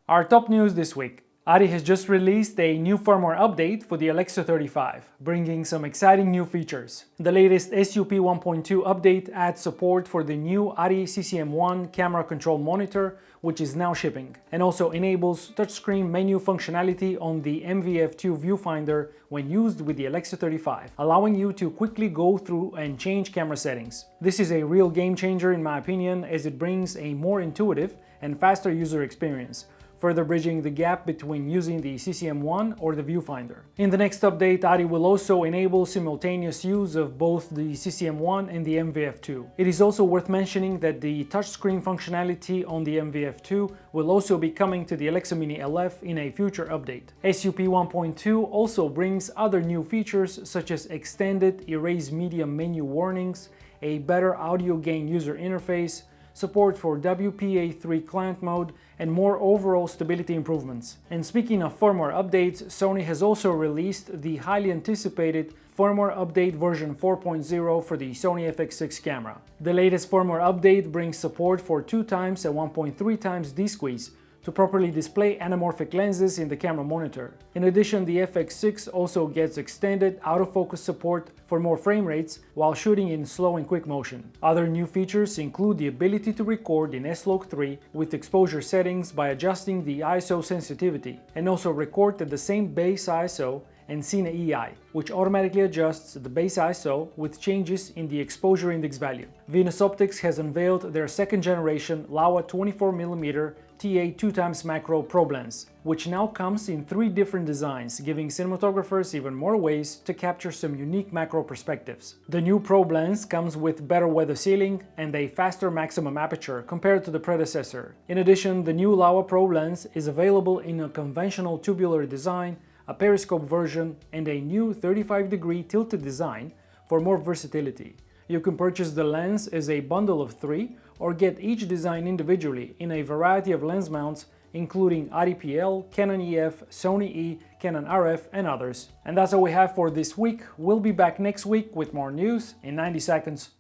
Our top news this week. ARRI has just released a new firmware update for the Alexa 35, bringing some exciting new features. The latest SUP 1.2 update adds support for the new ARRI CCM1 camera control monitor, which is now shipping, and also enables touchscreen menu functionality on the MVF2 viewfinder when used with the Alexa 35, allowing you to quickly go through and change camera settings. This is a real game changer in my opinion, as it brings a more intuitive and faster user experience, further bridging the gap between using the CCM1 or the viewfinder. In the next update, ARRI will also enable simultaneous use of both the CCM1 and the MVF2. It is also worth mentioning that the touchscreen functionality on the MVF2 will also be coming to the Alexa Mini LF in a future update. SUP 1.2 also brings other new features such as extended erase media menu warnings, a better audio gain user interface, support for WPA3 client mode, and more overall stability improvements. And speaking of firmware updates, Sony has also released the highly anticipated firmware update version 4.0 for the Sony FX6 camera. The latest firmware update brings support for 2x and 1.3x D-squeeze to properly display anamorphic lenses in the camera monitor. In addition, the FX6 also gets extended autofocus support for more frame rates while shooting in slow and quick motion. Other new features include the ability to record in S-Log 3 with exposure settings by adjusting the ISO sensitivity, and also record at the same base ISO and Cine EI, which automatically adjusts the base ISO with changes in the exposure index value. Venus Optics has unveiled their second generation Laowa 24mm TA 2x macro probe lens, which now comes in 3 different designs, giving cinematographers even more ways to capture some unique macro perspectives. The new probe lens comes with better weather sealing and a faster maximum aperture compared to the predecessor. In addition, the new Laowa probe lens is available in a conventional tubular design, a periscope version, and a new 35-degree tilted design for more versatility. You can purchase the lens as a bundle of 3 or get each design individually in a variety of lens mounts, including ARRI PL, Canon EF, Sony E, Canon RF, and others. And that's all we have for this week. We'll be back next week with more news in 90 seconds.